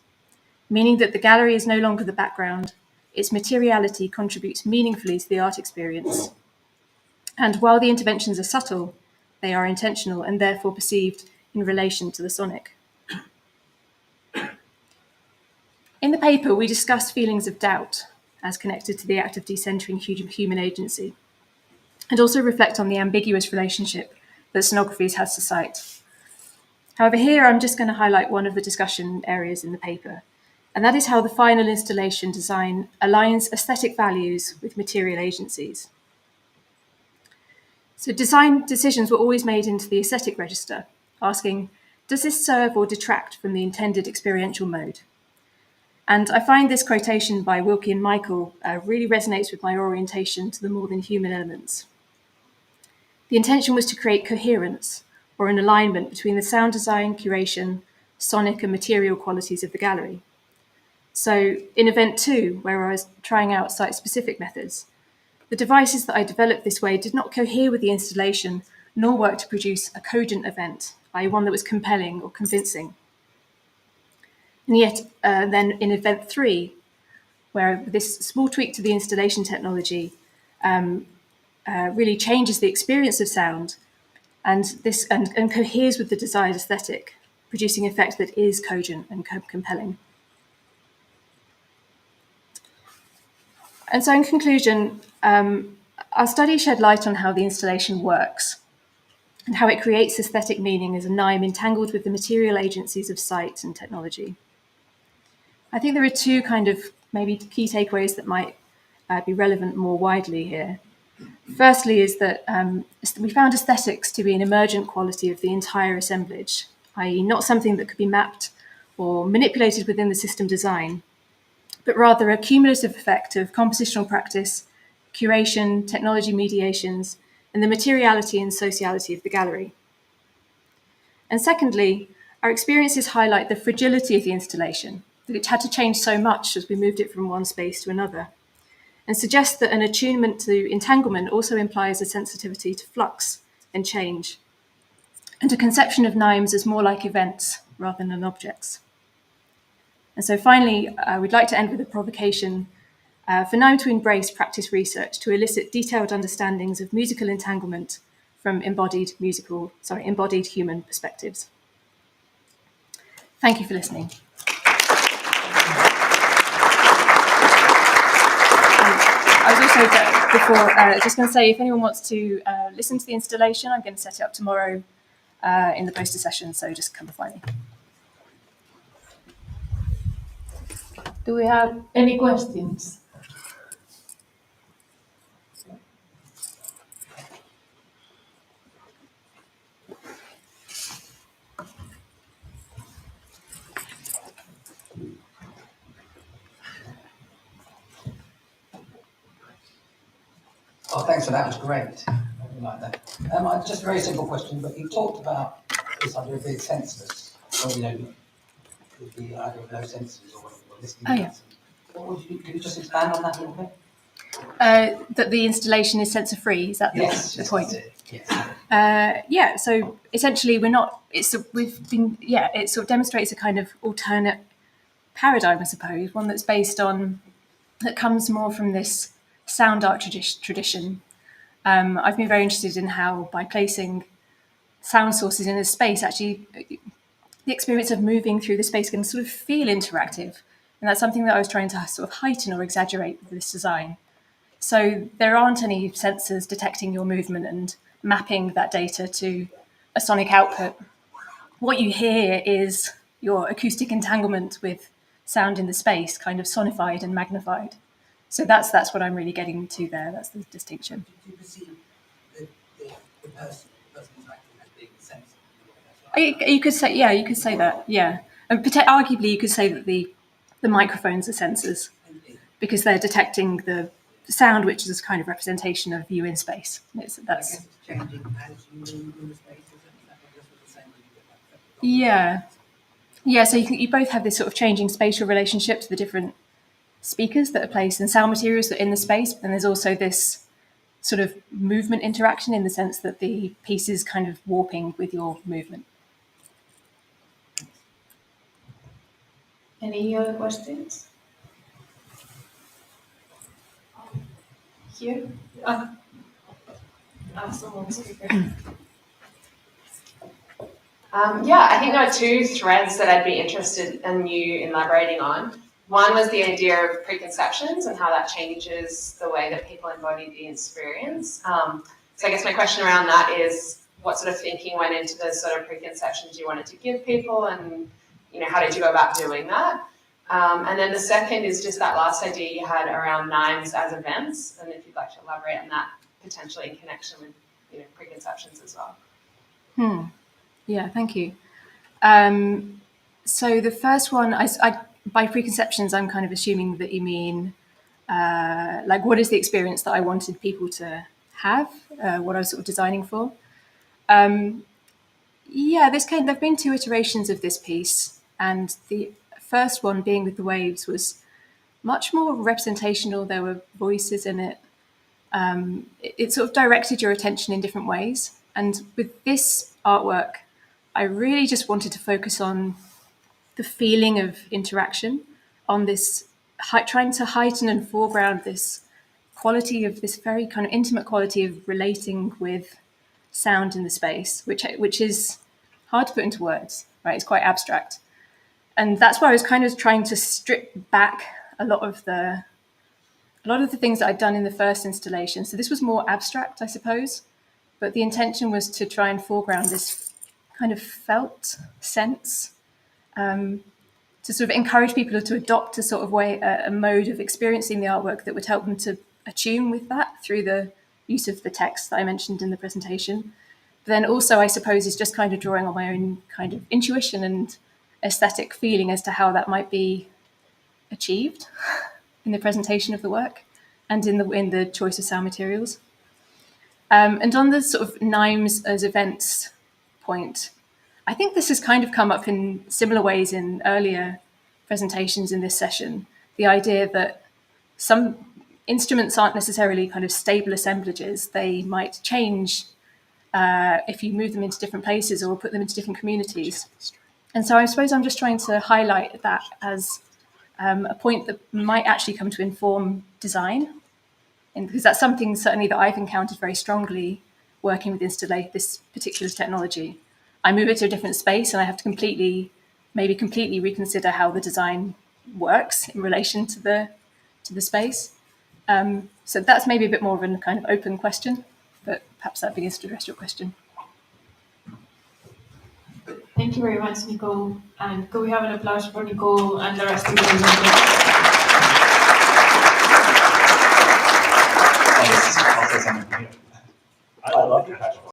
Speaker 7: meaning that the gallery is no longer the background, its materiality contributes meaningfully to the art experience. And while the interventions are subtle, they are intentional and therefore perceived in relation to the sonic. In the paper, we discussed feelings of doubt as connected to the act of decentering human agency, and also reflect on the ambiguous relationship that sonography has to sight. However, here I'm just going to highlight one of the discussion areas in the paper, and that is how the final installation design aligns aesthetic values with material agencies. So design decisions were always made into the aesthetic register, asking, does this serve or detract from the intended experiential mode? And I find this quotation by Wilkie and Michael really resonates with my orientation to the more than human elements. The intention was to create coherence or an alignment between the sound design, curation, sonic and material qualities of the gallery. So in event 2, where I was trying out site-specific methods, the devices that I developed this way did not cohere with the installation, nor work to produce a cogent event, i.e. one that was compelling or convincing. And yet, then in event 3, where this small tweak to the installation technology really changes the experience of sound and coheres with the desired aesthetic, producing an effect that is cogent and compelling. And so in conclusion, our study shed light on how the installation works and how it creates aesthetic meaning as a NIME entangled with the material agencies of sight and technology. I think there are two kind of maybe key takeaways that might be relevant more widely here. Firstly is that we found aesthetics to be an emergent quality of the entire assemblage, i.e. not something that could be mapped or manipulated within the system design, but rather a cumulative effect of compositional practice, curation, technology mediations, and the materiality and sociality of the gallery. And secondly, our experiences highlight the fragility of the installation, that it had to change so much as we moved it from one space to another, and suggest that an attunement to entanglement also implies a sensitivity to flux and change, and a conception of NIMEs as more like events rather than objects. And so finally, we'd like to end with a provocation for NIME to embrace practice research to elicit detailed understandings of musical entanglement from embodied human perspectives. Thank you for listening. I was also just going to say, if anyone wants to listen to the installation, I'm going to set it up tomorrow in the poster session, so just come and find me.
Speaker 1: Do we have any questions?
Speaker 8: Oh, thanks for that. It was great. I really like that. Just a very simple question, but you talked about this idea of being senseless, or could be either of those senses or listening.
Speaker 7: Oh, yeah.
Speaker 8: Could you just expand on that a little bit?
Speaker 7: That the installation is sensor free. Is that the point?
Speaker 8: That's it. Yes.
Speaker 7: Yeah. So essentially, it sort of demonstrates a kind of alternate paradigm, I suppose, one that comes more from this sound art tradition. I've been very interested in how, by placing sound sources in a space, actually the experience of moving through the space can sort of feel interactive. And that's something that I was trying to sort of heighten or exaggerate with this design. So there aren't any sensors detecting your movement and mapping that data to a sonic output. What you hear is your acoustic entanglement with sound in the space, kind of sonified and magnified. So that's what I'm really getting to there. That's the distinction.
Speaker 8: Do you perceive the person's acting as being sensitive?
Speaker 7: You could say, yeah, you could say that, yeah. And arguably, you could say that the microphones are sensors because they're detecting the sound, which is a kind of representation of you in space.
Speaker 8: It's changing as you move in the space,
Speaker 7: yeah. So you both have this sort of changing spatial relationship to the different speakers that are placed and sound materials that are in the space. And there's also this sort of movement interaction in the sense that the piece is kind of warping with your movement.
Speaker 1: Any other questions? Here? Someone's speaker.
Speaker 9: I think there are two threads that I'd be interested in you elaborating on. One was the idea of preconceptions and how that changes the way that people embody the experience. So I guess my question around that is, what sort of thinking went into the sort of preconceptions you wanted to give people, and how did you go about doing that? And then the second is just that last idea you had around NIMEs as events, and if you'd like to elaborate on that potentially in connection with preconceptions as well.
Speaker 7: Yeah, thank you. So the first one, I by preconceptions, I'm kind of assuming that you mean what is the experience that I wanted people to have, what I was sort of designing for. There've been two iterations of this piece, and the first one, being with the waves, was much more representational. There were voices in it. It sort of directed your attention in different ways. And with this artwork, I really just wanted to focus on the feeling of interaction, on this, trying to heighten and foreground this quality of this very kind of intimate quality of relating with sound in the space, which is hard to put into words, right? It's quite abstract. And that's why I was kind of trying to strip back a lot of the things that I'd done in the first installation. So this was more abstract, I suppose, but the intention was to try and foreground this kind of felt sense, to sort of encourage people to adopt a sort of way, a mode of experiencing the artwork that would help them to attune with that through the use of the text that I mentioned in the presentation. But then also, I suppose, is just kind of drawing on my own kind of intuition and aesthetic feeling as to how that might be achieved in the presentation of the work and in the choice of sound materials. And on the sort of NIMEs as events point, I think this has kind of come up in similar ways in earlier presentations in this session. The idea that some instruments aren't necessarily kind of stable assemblages. They might change if you move them into different places or put them into different communities. And so I suppose I'm just trying to highlight that as a point that might actually come to inform design, because that's something certainly that I've encountered very strongly working with this particular technology. I move it to a different space and I have to completely maybe completely reconsider how the design works in relation to the space. So that's maybe a bit more of a kind of open question, but perhaps that begins to address your question.
Speaker 10: Thank you very much, Nicole. And could we have an applause for Nicole and the rest of the
Speaker 3: I love your